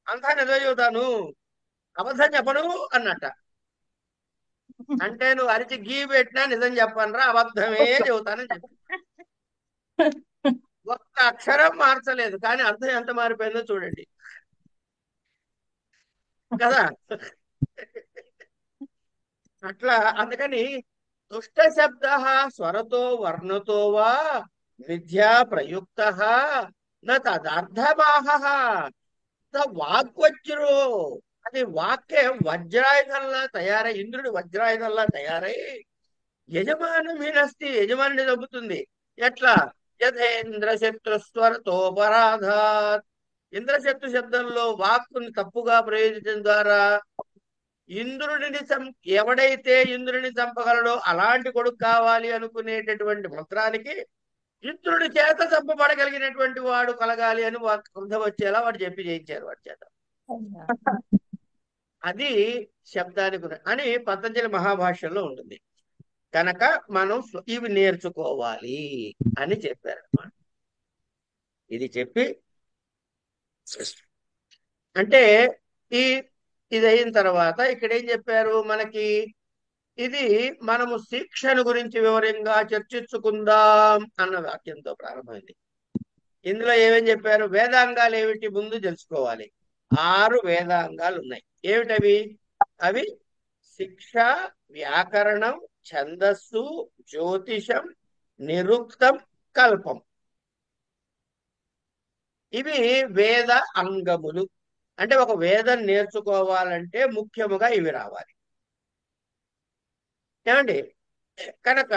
S1: అంతా నిజమే చెబుతాను, అబద్ధం చెప్పను అన్నట్ట. అంటే నువ్వు అరిచి గీ పెట్టినా నిజం చెప్పనరా, అబద్ధమే చెబుతానని చెప్పి ఒక్క అక్షరం మార్చలేదు. కానీ అర్థం ఎంత మారిపోయిందో చూడండి కదా. అట్లా అందుకని దుష్ట శబ్ద స్వరతో వర్ణతో వా విద్యా ప్రయుక్త న తదర్థమాహ వాగ్వజ్రో. అది వాక్కే వజ్రాయుధంలా తయారై, ఇంద్రుడి వజ్రాయుధంలా తయారై యజమానం హీనస్తి, యజమానిని చంపుతుంది. ఎట్లా? యథేంద్ర శత్రుస్వరతోపరాధాత్. ఇంద్రశత్రు శబ్దంలో వాక్కుని తప్పుగా ప్రయోగించడం ద్వారా ఇంద్రుడిని ఎవడైతే ఇంద్రుడిని చంపగలడో అలాంటి కొడుకు కావాలి అనుకునేటటువంటి మంత్రానికి ఇంద్రుడి చేత చంపబడగలిగినటువంటి వాడు కలగాలి అని వాడు అర్థం వచ్చేలా వాడు చెప్పి చేయించారు వాడి చేత. అది శబ్దానికి అని పతంజలి మహాభాష్యంలో ఉంటుంది. కనుక మనం ఇవి నేర్చుకోవాలి అని చెప్పారు అన్నమాట. ఇది చెప్పి అంటే ఈ ఇది అయిన తర్వాత ఇక్కడ ఏం చెప్పారు మనకి, ఇది మనము శిక్షణ గురించి వివరంగా చర్చించుకుందాం అన్న వాక్యంతో ప్రారంభమైంది. ఇందులో ఏమేం చెప్పారు? వేదాంగాలు ఏమిటి ముందు తెలుసుకోవాలి. 6 వేదాంగాలు ఉన్నాయి. ఏమిటవి? అవి శిక్ష, వ్యాకరణం, ఛందస్సు, జ్యోతిషం, నిరుక్తం, కల్పం. ఇవి వేద అంగములు. అంటే ఒక వేదం నేర్చుకోవాలంటే ముఖ్యముగా ఇవి రావాలి. ఏమండి? కనుక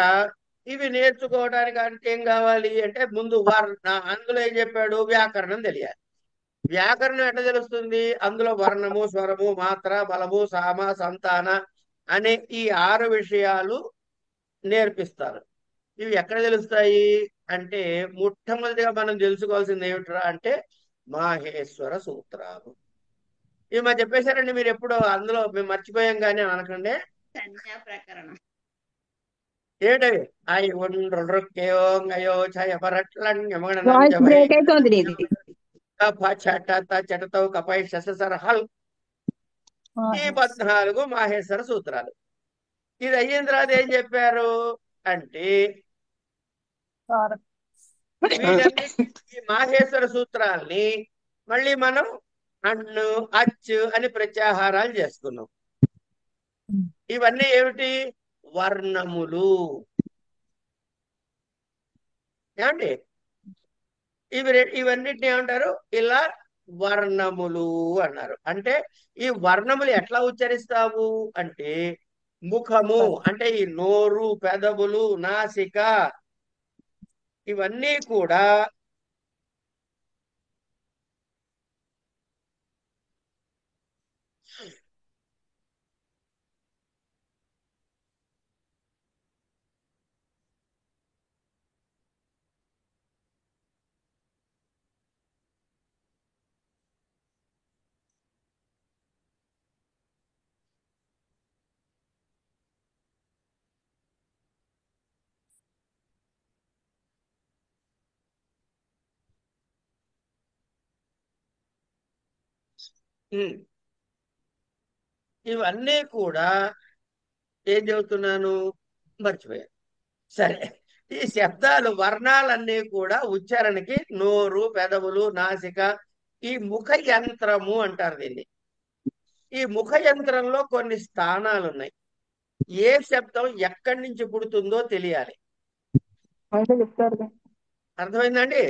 S1: ఇవి నేర్చుకోవడానికి అంటే ఏం కావాలి అంటే ముందు అందులో ఏం చెప్పాడు? వ్యాకరణం తెలియాలి. వ్యాకరణం ఎట్లా తెలుస్తుంది? అందులో వర్ణము, స్వరము, మాత్ర, బలము, సామ, సంతాన అనే ఈ 6 విషయాలు నేర్పిస్తారు. ఇవి ఎక్కడ తెలుస్తాయి అంటే మొట్టమొదటిగా మనం తెలుసుకోవాల్సింది ఏమిట్రా అంటే మాహేశ్వర సూత్రాలు. ఇవి మరి చెప్పేశారండి. మీరు ఎప్పుడు అందులో మేము మర్చిపోయాం కానీ అనకండి.
S5: సంజ్ఞా ప్రకరణం
S1: ఏమిటవి? అయి ఉండ్రొక్కేయో అయ్యో చయపరట్లంగమగణనం
S4: వాయిస్
S1: జవై
S4: బ్రేక్ అవుతోంది నీది.
S1: కఫ చట చటతో కపై శససర హల్. ఈ 14 మాహేశ్వర సూత్రాలు. ఇది అయిన తర్వాత ఏం చెప్పారు అంటే వీటన్ని ఈ మాహేశ్వర సూత్రాల్ని మళ్ళీ మనం అన్ను, అచ్చు అని ప్రత్యాహారాలు చేసుకున్నాం. ఇవన్నీ ఏమిటి? వర్ణములు. ఏమండి? ఇవన్నిటిని ఏమంటారు? ఇలా వర్ణములు అన్నారు. అంటే ఈ వర్ణములు ఎట్లా ఉచ్చరిస్తావు అంటే ముఖము అంటే ఈ నోరు, పెదవులు, నాసిక ఇవన్నీ కూడా ఉమ్, ఇవన్నీ కూడా ఏం చెబుతున్నాను మర్చిపోయాను. సరే, ఈ శబ్దాలు వర్ణాలన్నీ కూడా ఉచ్చారణకి నోరు, పెదవులు, నాసిక ఈ ముఖ యంత్రము అంటారు దీన్ని. ఈ ముఖ యంత్రంలో కొన్ని స్థానాలు ఉన్నాయి. ఏ శబ్దం ఎక్కడి నుంచి పుడుతుందో తెలియాలి.
S4: అయితే చెప్తారు.
S1: అర్థమైందండి?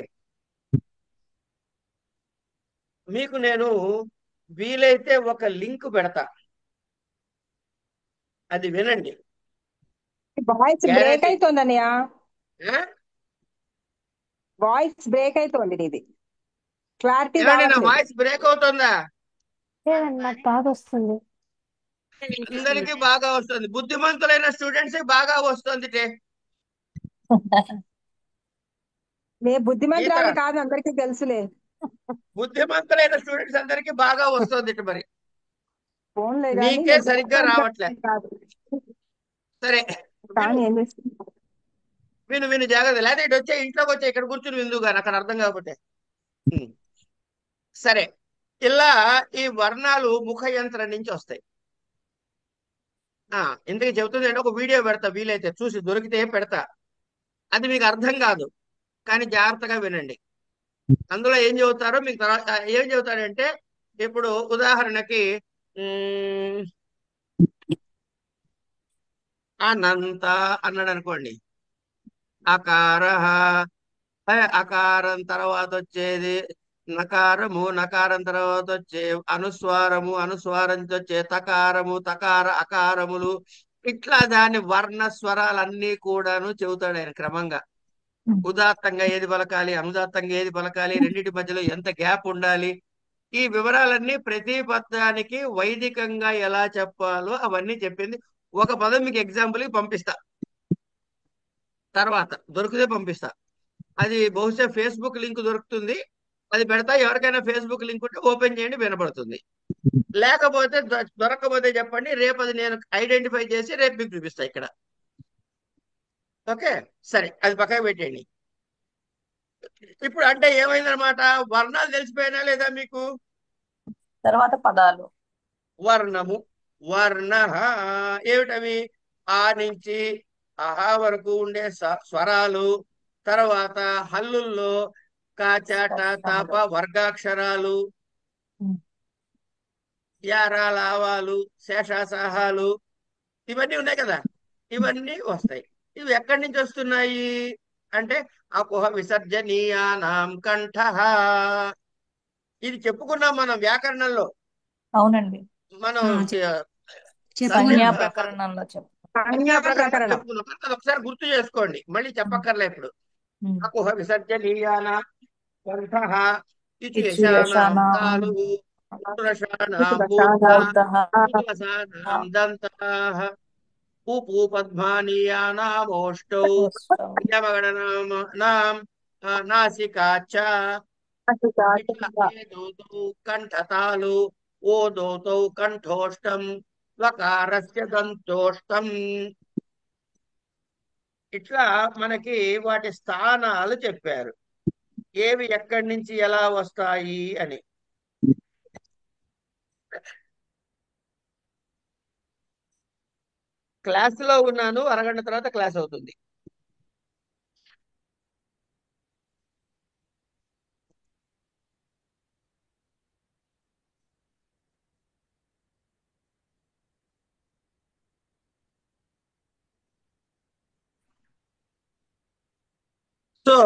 S1: మీకు నేను వీలైతే ఒక లింక్ పెడతా, అది వినండి.
S4: Voice break
S1: guarantee.
S4: అవుతుంది అన్నయ్య. వాయిస్ బ్రేక్ అవుతోంది నీది. క్లారిటీ
S1: ఏమండి, నా
S4: రావట్లేదు.
S1: వాయిస్ బ్రేక్ అవుతుందా?
S6: లేదండి నాకు బాగా వస్తుంది.
S1: అందరికీ బాగా వస్తుంది. బుద్ధిమంతులైన స్టూడెంట్స్ బాగా వస్తుంది.
S4: నే
S1: గీత,
S4: బుద్ధిమంతురాలు కాదు, అందరికీ తెలుసులే.
S1: బుద్ధిమంతులైన స్టూడెంట్స్ అందరికీ బాగా వస్తుంది. మరి
S4: ఫోన్లే కానీ
S1: నీకే సరిగ్గా రావట్లే.
S4: కాదు.
S1: సరే
S4: కానీ
S1: విను
S4: ఏం చేస్తుంది?
S1: విను విను జాగ్రత్త. లేదా ఇటు వచ్చే ఇంట్లోకి వచ్చే ఇక్కడ కూర్చుని విందు కానీ అక్కడ అర్థం కాకపోతే. సరే, ఇలా ఈ వర్ణాలు ముఖ యంత్రం నుంచి వస్తాయి. ఇంతకీ చెబుతుంది అంటే ఒక వీడియో పెడతా, వీలైతే చూసి దొరికితే పెడతా. అది మీకు అర్థం కాదు కానీ జాగ్రత్తగా వినండి. అందులో ఏం చెబుతారో మీకు తర్వాత ఏం చెబుతాడంటే, ఇప్పుడు ఉదాహరణకి అనంత అన్నాడు అనుకోండి. అకార, అకారం తర్వాత వచ్చేది నకారము, నకారం తర్వాత వచ్చే అనుస్వారము, అనుస్వారం వచ్చే తకారము, తకార అకారములు, ఇట్లా దాని వర్ణ స్వరాలన్నీ కూడాను చెబుతాడు ఆయన క్రమంగా. ఉదాత్తంగా ఏది పలకాలి, అనుదాత్తంగా ఏది పలకాలి, రెండింటి మధ్యలో ఎంత గ్యాప్ ఉండాలి, ఈ వివరాలన్నీ ప్రతి పదానికి వైదికంగా ఎలా చెప్పాలో అవన్నీ చెప్పింది. ఒక పదం మీకు ఎగ్జాంపుల్ కి పంపిస్తా, తర్వాత దొరికితే పంపిస్తా. అది బహుశా ఫేస్బుక్ లింక్ దొరుకుతుంది, అది పెడతా. ఎవరికైనా ఫేస్బుక్ లింక్ ఉంటే ఓపెన్ చేయండి, వినపడుతుంది. లేకపోతే దొరకకపోతే చెప్పండి, రేపు అది నేను ఐడెంటిఫై చేసి రేపు మీకు చూపిస్తా ఇక్కడ. ఓకే, సరే, అది పక్కన పెట్టేయండి. ఇప్పుడు అంటే ఏమైందనమాట, వర్ణాలు తెలిసిపోయినా లేదా మీకు?
S2: తర్వాత పదాలు.
S1: వర్ణము, వర్ణ, ఏమిటవి? ఆ నుంచి ఆహా వరకు ఉండే స్వరాలు, తర్వాత హల్లుల్లో కాచాట తాప
S2: స్పష్టములు.
S1: వర్గాక్షరాలు,
S2: ఉమ్.
S1: యారా లావాలు శేషాసాహాలు, ఇవన్నీ ఉన్నాయి కదా, ఇవన్నీ వస్తాయి. ఇవి ఎక్కడి నుంచి వస్తున్నాయి అంటే అకుహ విసర్జనీయానాం కంఠ. ఇది చెప్పుకున్నాం మనం వ్యాకరణంలో.
S2: అవునండి.
S1: మనం
S3: ఆ,
S2: సంజ్ఞా
S3: చెప్పుకున్నాం.
S2: ప్రకరణంలో
S1: సంజ్ఞా
S4: సంజ్ఞా
S1: ప్రకరణం
S4: ప్రకరణం.
S1: చెప్పుకున్నాం కనుక అది ఒకసారి గుర్తు చేసుకోండి, మళ్ళీ చెప్పక్కర్లే ఇప్పుడు.
S2: ఉమ్.
S1: అకుహ విసర్జనీయాన కంఠ,
S2: ఇచ్చు
S1: ఇచ్యుయశానాం
S2: యశానాం
S1: తాలు, పురుషాణాం మూర్ధ,
S2: మూర్ధః
S1: ఉద్వసానాం దంతాః, పూపూ పద్మానీయానామోష్టౌ,
S2: అష్టౌ.
S1: యమగణనాం నాసికా చ. ఇట్లా ఏదోతౌ కంఠతాలు, ఓదోతౌ కంఠోష్టం, వకారస్య దంతోష్టం. ఇట్లా మనకి వాటి స్థానాలు చెప్పారు, ఏవి ఎక్కడి నుంచి ఎలా వస్తాయి అని. క్లాసులో ఉన్నాను, అరగంట తర్వాత క్లాస్ అవుతుంది. సో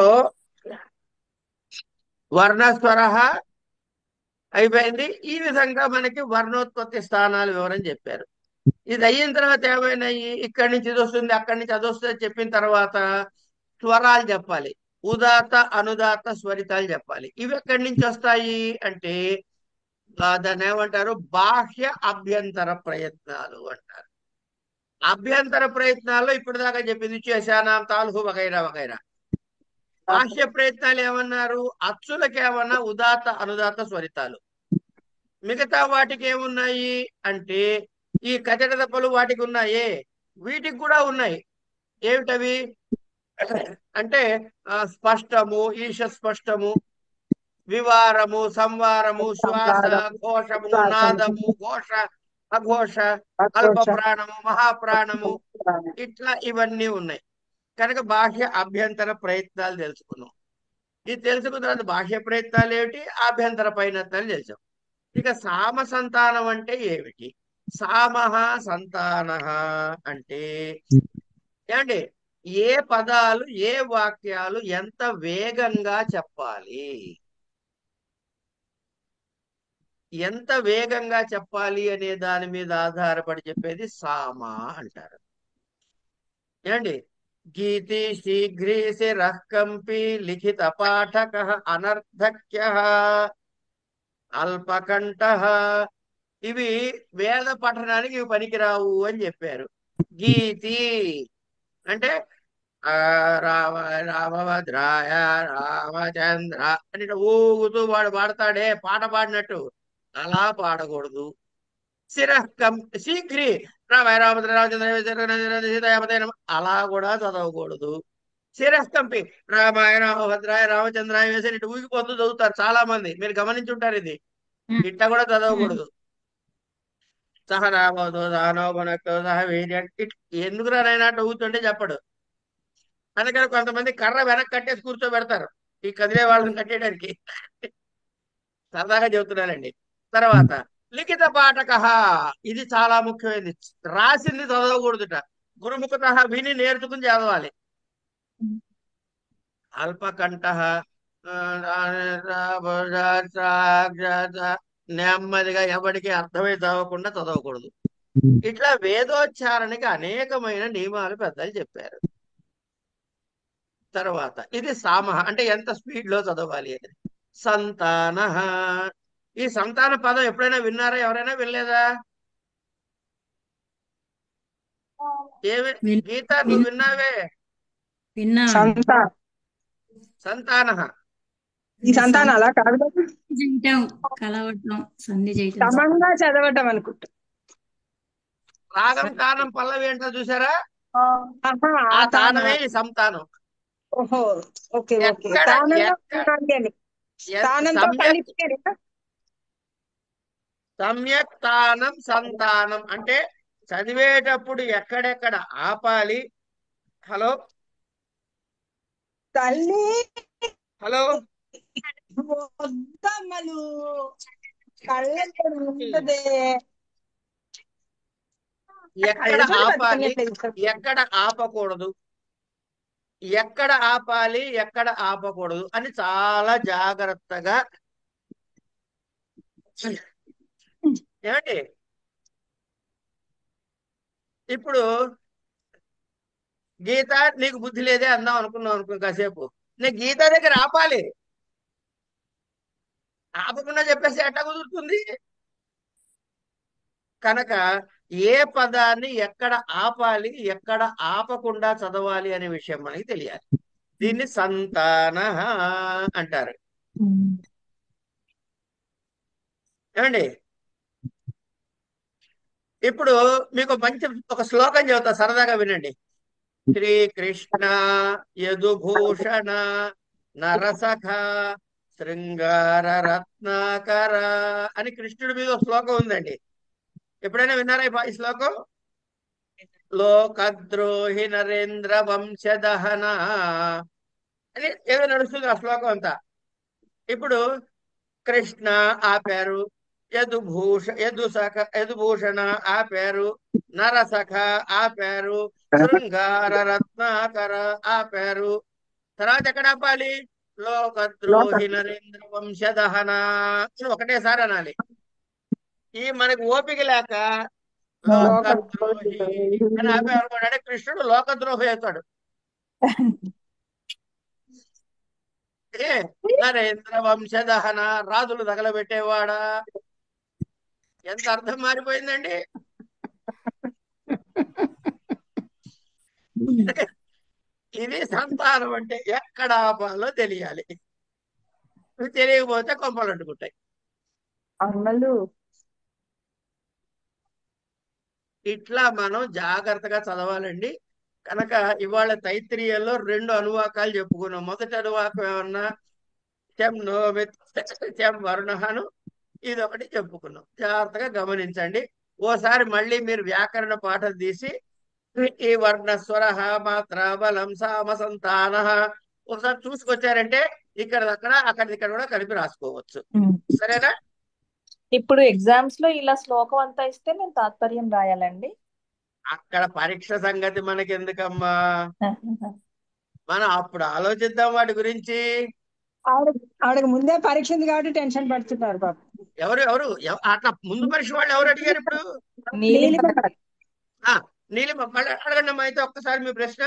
S1: వర్ణస్వర అయిపోయింది. ఈ విధంగా మనకి వర్ణోత్పత్తి స్థానాలు వివరం చెప్పారు. ఇది అయిన తర్వాత ఏమైనాయి, ఇక్కడి నుంచి ఇది వస్తుంది, అక్కడి నుంచి అది వస్తుంది చెప్పిన తర్వాత స్వరాలు చెప్పాలి. ఉదాత అనుదాత స్వరితాలు చెప్పాలి. ఇవి ఎక్కడి నుంచి వస్తాయి అంటే దాన్ని ఏమంటారు, బాహ్య అభ్యంతర ప్రయత్నాలు అంటారు. అభ్యంతర ప్రయత్నాల్లో ఇప్పుడు దాకా చెప్పింది చేశానాం తాలూకు వగైరా వగైరా. బాహ్య ప్రయత్నాలు ఏమన్నారు, అచ్చులకి ఏమన్నా ఉదాత అనుదాత స్వరితాలు. మిగతా వాటికి ఏమున్నాయి అంటే ఈ కచట దెబ్బలు వాటికి ఉన్నాయే, వీటికి కూడా ఉన్నాయి. ఏమిటవి అంటే స్పష్టము, ఈశ స్పష్టము, వివారము, సంవారము, శ్వాస, ఘోషము, నాదము, ఘోష, అఘోష, అల్ప ప్రాణము, మహాప్రాణము, ఇట్లా ఇవన్నీ ఉన్నాయి. కనుక బాహ్య అభ్యంతర ప్రయత్నాలు తెలుసుకున్నాం. ఇది తెలుసుకున్న తర్వాత బాహ్య ప్రయత్నాలు ఏమిటి, ఆభ్యంతర ప్రయత్నాలు తెలిసాం. ఇక సామ సంతానం అంటే ఏమిటి? సామః సంతాన అంటే ఏమండి, ఏ పదాలు ఏ వాక్యాలు ఎంత వేగంగా చెప్పాలి, ఎంత వేగంగా చెప్పాలి అనే దాని మీద ఆధారపడి చెప్పేది సామ అంటారు. ఏమండి, గీతి శీఘ్రీ శిరః కంపి లిఖిత పాఠక అనర్థక్య అల్పకంఠ. ఇవి వేద పఠనానికి ఇవి పనికిరావు అని చెప్పారు. గీతి అంటే ఆ రామ రామభద్రాయ రామచంద్ర అని ఇట్లా ఊగుతూ వాడు పాడతాడే పాట పాడినట్టు, అలా పాడకూడదు. శిరఃకం శీఘ్రి రామాయ రామభద్ర రామచంద్ర సీతాయాపతే నమః అలా కూడా చదవకూడదు. శిరఃకంపి రామాయ రామభద్రాయ రామచంద్రాయ వేసి ఇటు ఊగిపోతూ చదువుతారు చాలా మంది, మీరు గమనించుంటారు. ఇది ఇట్లా కూడా చదవకూడదు. సహ రామోదో దానోపనక్తో సహ వీర్య ఎందుకురా నైనా అట్లా ఊగుతుంటే చెప్పడు. అందుకని కొంతమంది కర్ర వెనక్కి కట్టేసి కూర్చోబెడతారు ఈ కదిలే వాళ్ళని కట్టేయడానికి. సరదాగా చెబుతున్నానండి. తర్వాత లిఖిత పాఠక, ఇది చాలా ముఖ్యమైనది. రాసింది చదవకూడదుట, గురుముఖత విని నేర్చుకుని చదవాలి. అల్పకంఠ, నెమ్మదిగా ఎవరికి అర్థమై చదవకుండా చదవకూడదు. ఇట్లా వేదోచ్చారణకి అనేకమైన నియమాలు పెద్దలు చెప్పారు. తర్వాత ఇది సామః అంటే ఎంత స్పీడ్ లో చదవాలి అని. సంతాన, ఈ సంతాన పదం ఎప్పుడైనా విన్నారా? ఎవరైనా వినలేదా? ఏమి గీత నువ్వు విన్నావే?
S3: విన్నా
S4: సంతా
S1: సంతాన
S4: ఈ సంతానం అలా కాదు కదా.
S3: చేయటం, కలవటం, సంధి చేయటం.
S4: సమంగా చదవటం అనుకుంటా.
S1: రాగం తానం పల్లవి ఏంటో చూసారా?
S4: ఆహా,
S1: ఆ
S4: ఆ తానా.
S1: తానమే ఈ సంతానం.
S4: ఓహో, ఓకే ఓకే.
S1: ఎక్కడ
S4: తానంలో
S1: ఎక్కడ
S4: ఉన్నాలి అని. తానంతో
S1: సమ్యక్
S4: కలిపి
S1: సమ్యక్ తానం సంతానం అంటే చదివేటప్పుడు ఎక్కడెక్కడ ఆపాలి. హలో
S4: తల్లి
S1: హలో
S4: వద్దమ్మలు కళ్ళెక్కడ ఉంటదే.
S1: ఎక్కడ ఆపాలి, ఎక్కడ ఆపకూడదు, ఎక్కడ ఆపాలి, ఎక్కడ ఆపకూడదు అని చాలా జాగ్రత్తగా. ఏమండి ఇప్పుడు గీత నీకు బుద్ధి లేదే అందాం అనుకున్నాం అనుకో కాసేపు, నేను గీత దగ్గర ఆపాలి. ఆపకుండా చెప్పేసి ఎట్టా కుదురుతుంది? కనుక ఏ పదాన్ని ఎక్కడ ఆపాలి, ఎక్కడ ఆపకుండా చదవాలి అనే విషయం మనకి తెలియాలి. దీన్ని సంతాన అంటారు. ఏమండి ఇప్పుడు మీకు మంచి ఒక శ్లోకం చెబుతా, సరదాగా వినండి. శ్రీకృష్ణ యదుభూషణ నరసఖ శృంగార రత్నాకర అని కృష్ణుడి మీద ఒక శ్లోకం ఉందండి. ఎప్పుడైనా విన్నారా ఈ శ్లోకం? లోకద్రోహి నరేంద్ర వంశదహన అని ఏదో నడుస్తుంది ఆ శ్లోకం అంతా. ఇప్పుడు కృష్ణ ఆపారు, యదుభూషణ ఆపారు, నరసఖ ఆపారు, శృంగార రత్నాకర ఆపారు. తర్వాత ఎక్కడ ఆపాలి? లోకద్రోహి నరేంద్ర వంశదహన అని ఒకటేసారి అనాలి. ఈ మనకి ఓపిక లేక లోకద్రోహి అని ఆపేవాడు కృష్ణుడు లోకద్రోహి అవుతాడు. ఏ నరేంద్ర వంశదహన రాజులు తగలబెట్టేవాడా? ఎంత అర్థం మారిపోయిందండి. ఇది సంతానం అంటే ఎక్కడ ఆపాలో తెలియాలి. తెలియకపోతే కొంపలు అంటుకుంటాయి.
S4: అమ్మలు
S1: ఇట్లా మనం జాగ్రత్తగా చదవాలండి. కనుక ఇవాళ తైత్రీయంలో 2 అనువాకాలు చెప్పుకున్నాం. మొదటి అనువాకం ఏమన్నా చెం నోమిత్ చెం వర్ణహను, ఇది ఒకటి చెప్పుకున్నాం. జాగ్రత్తగా గమనించండి. ఓసారి మళ్ళీ మీరు వ్యాకరణ పాఠం తీసి ఈ వర్ణ స్వర మాత్ర బలం సామ సంతాన ఒకసారి చూసుకొచ్చారంటే ఇక్కడ అక్కడ కూడా కలిపి రాసుకోవచ్చు. సరేనా?
S2: ఇప్పుడు ఎగ్జామ్స్ లో ఇలా శ్లోకం అంతా ఇస్తే నేను తాత్పర్యం రాయాలండి.
S1: అక్కడ పరీక్ష సంగతి మనకి ఎందుకమ్మా, మనం అప్పుడు ఆలోచిద్దాం వాటి గురించి.
S4: ఆవిడకి ముందే పరీక్ష ఉంది కాబట్టి టెన్షన్ పడుతున్నారు పాప.
S1: అట్లా ముందు పరీక్ష వాళ్ళు ఎవరు అడిగారు ఇప్పుడు?
S2: నీలిమ
S1: నీలిమ మళ్ళీ అడగండి అమ్మా అయితే ఒక్కసారి మీ ప్రశ్న.